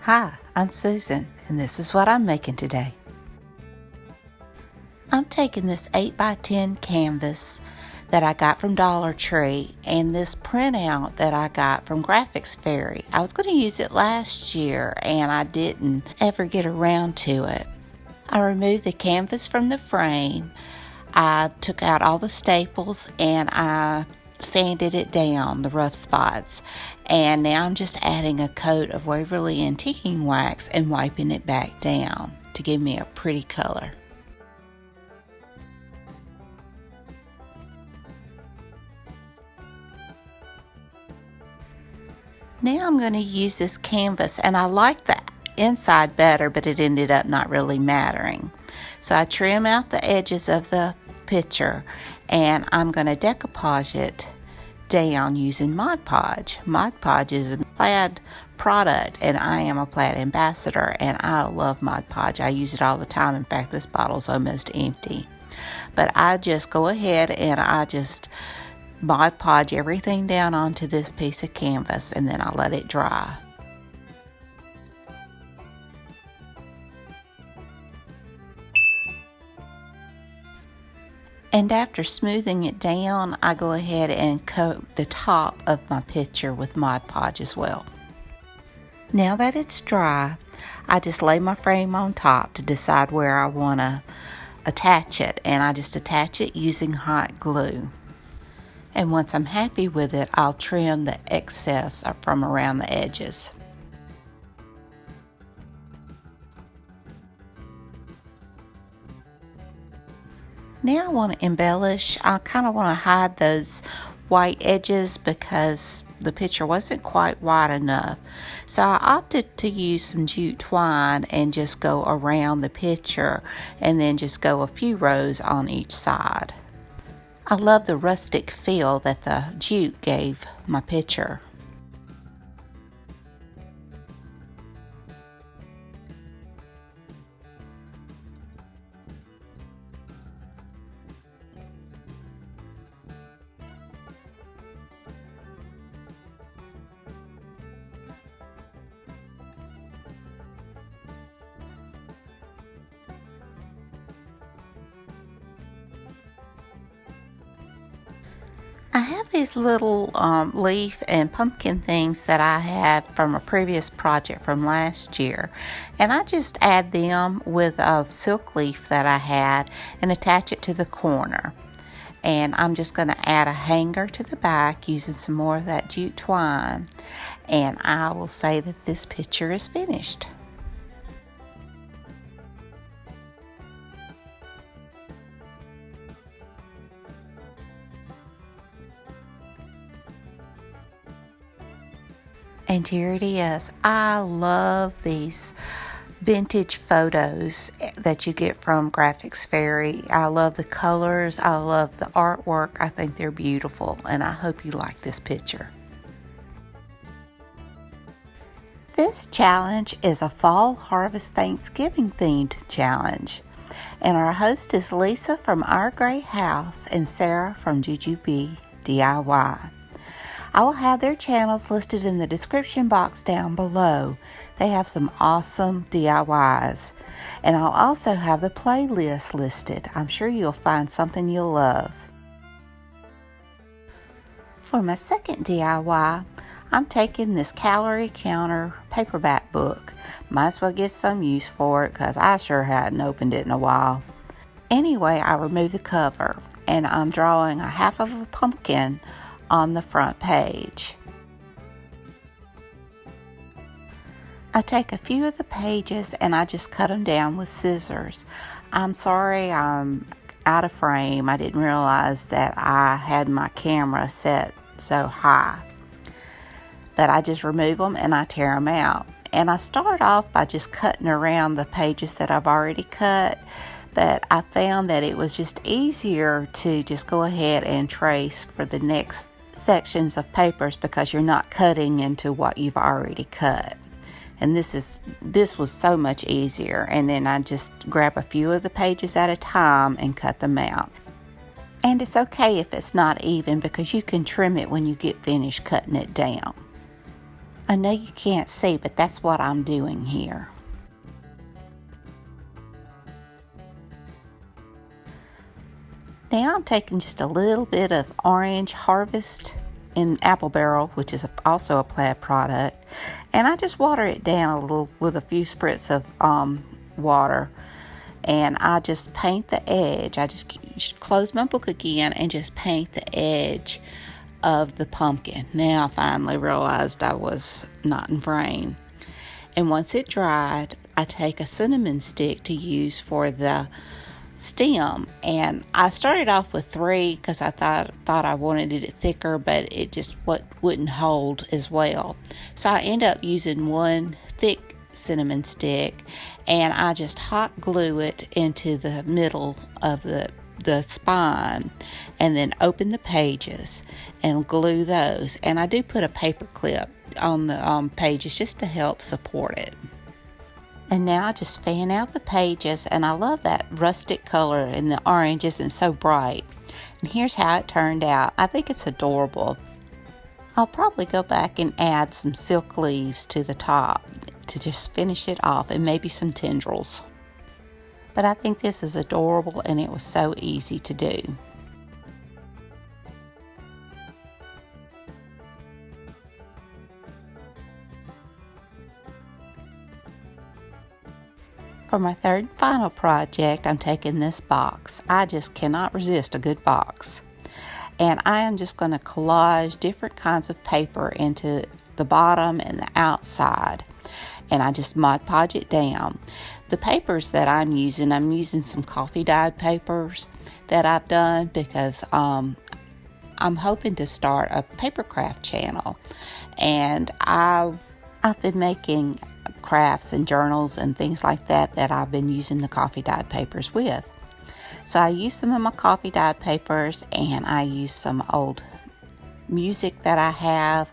Hi, I'm Susan, and this is what I'm making today. I'm taking this 8x10 canvas that I got from Dollar Tree and this printout that I got from Graphics Fairy. I was going to use it last year and I didn't ever get around to it. I removed the canvas from the frame. I took out all the staples and I sanded it down, the rough spots, and now I'm just adding a coat of Waverly antiquing wax and wiping it back down to give me a pretty color. Now I'm going to use this canvas, and I like the inside better, but it ended up not really mattering. So I trim out the edges of the picture and I'm going to decoupage it down using Mod Podge. Mod Podge is a plaid product and I am a plaid ambassador and I love Mod Podge. I use it all the time. In fact, this bottle's almost empty. But I just go ahead and I just Mod Podge everything down onto this piece of canvas and then I let it dry. And after smoothing it down, I go ahead and coat the top of my picture with Mod Podge as well. Now that it's dry, I just lay my frame on top to decide where I want to attach it, and I just attach it using hot glue. And once I'm happy with it, I'll trim the excess from around the edges. Now I want to embellish. I kind of want to hide those white edges because the picture wasn't quite wide enough. So I opted to use some jute twine and just go around the picture and then just go a few rows on each side. I love the rustic feel that the jute gave my picture. I have these little leaf and pumpkin things that I had from a previous project from last year, and I just add them with a silk leaf that I had and attach it to the corner. And I'm just going to add a hanger to the back using some more of that jute twine, and I will say that this picture is finished. And here it is. I love these vintage photos that you get from Graphics Fairy. I love the colors. I love the artwork. I think they're beautiful, and I hope you like this picture. This challenge is a Fall Harvest Thanksgiving themed challenge. And our host is Lisa from Our Gray House and Sarah from Jujubee DIY. I will have their channels listed in the description box down below. They have some awesome DIYs. And I'll also have the playlist listed. I'm sure you'll find something you'll love. For my second DIY, I'm taking this calorie counter paperback book. Might as well get some use for it because I sure hadn't opened it in a while. Anyway, I remove the cover and I'm drawing a half of a pumpkin on the front page. I take a few of the pages and I just cut them down with scissors. I'm sorry I'm out of frame. I didn't realize that I had my camera set so high. But I just remove them and I tear them out. And I start off by just cutting around the pages that I've already cut. But I found that it was just easier to just go ahead and trace for the next sections of papers because you're not cutting into what you've already cut. And this was so much easier. And then I just grab a few of the pages at a time and cut them out. And it's okay if it's not even because you can trim it when you get finished cutting it down. I know you can't see, but that's what I'm doing here. Now I'm taking just a little bit of Orange Harvest in Apple Barrel, which is also a Plaid product, and I just water it down a little with a few spritz of water, and I just paint the edge. I just close my book again and just paint the edge of the pumpkin. Now I finally realized I was not in frame. And once it dried, I take a cinnamon stick to use for the stem, and I started off with 3 because I thought I wanted it thicker, but it just wouldn't hold as well. So I end up using 1 thick cinnamon stick, and I just hot glue it into the middle of the spine, and then open the pages and glue those. And I do put a paper clip on the pages just to help support it. And now I just fan out the pages, and I love that rustic color, and the orange isn't so bright. And here's how it turned out. I think it's adorable. I'll probably go back and add some silk leaves to the top to just finish it off, and maybe some tendrils. But I think this is adorable, and it was so easy to do. For my third and final project, I'm taking this box. I just cannot resist a good box. And I am just going to collage different kinds of paper into the bottom and the outside. And I just Mod Podge it down. The papers that I'm using some coffee dyed papers that I've done because I'm hoping to start a paper craft channel. And I've been making crafts and journals and things like that I've been using the coffee dyed papers with. So I use some of my coffee dyed papers, and I use some old music that I have.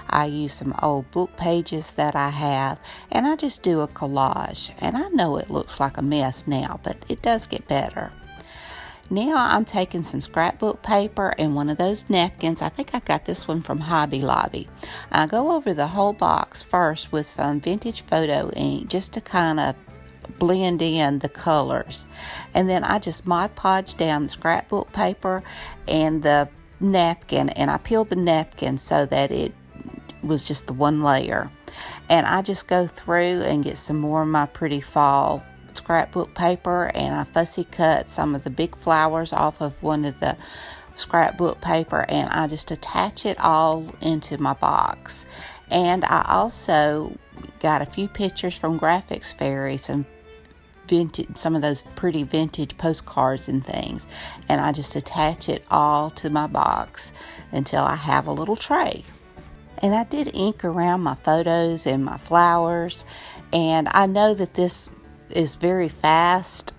I use some old book pages that I have, and I just do a collage. And I know it looks like a mess now, but it does get better. Now I'm taking some scrapbook paper and one of those napkins. I think I got this one from Hobby Lobby. I go over the whole box first with some vintage photo ink just to kind of blend in the colors. And then I just Mod Podge down the scrapbook paper and the napkin, and I peeled the napkin so that it was just the one layer. And I just go through and get some more of my pretty fall scrapbook paper, and I fussy cut some of the big flowers off of one of the scrapbook paper, and I just attach it all into my box. And I also got a few pictures from Graphics Fairy, some of those pretty vintage postcards and things, and I just attach it all to my box until I have a little tray. And I did ink around my photos and my flowers, and I know that this is very fast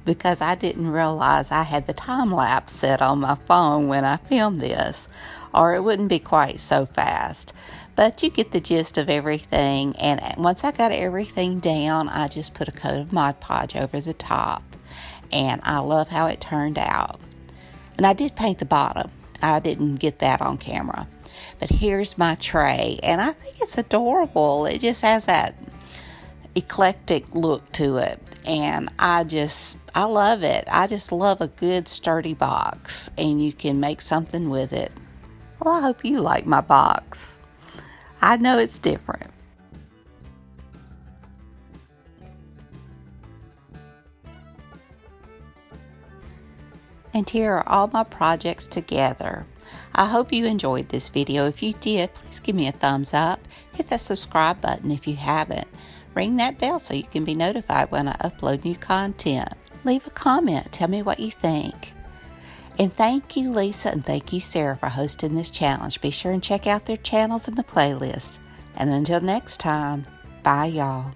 because I didn't realize I had the time lapse set on my phone when I filmed this, or it wouldn't be quite so fast. But you get the gist of everything, and once I got everything down, I just put a coat of Mod Podge over the top, and I love how it turned out. And I did paint the bottom. I didn't get that on camera. But here's my tray, and I think it's adorable. It just has that eclectic look to it, and I love it. I just love a good sturdy box, and you can make something with it. Well, I hope you like my box. I know it's different. And here are all my projects together. I hope you enjoyed this video. If you did, please give me a thumbs up. Hit that subscribe button if you haven't. Ring that bell so you can be notified when I upload new content. Leave a comment. Tell me what you think. And thank you, Lisa, and thank you, Sarah, for hosting this challenge. Be sure and check out their channels in the playlist. And until next time, bye, y'all.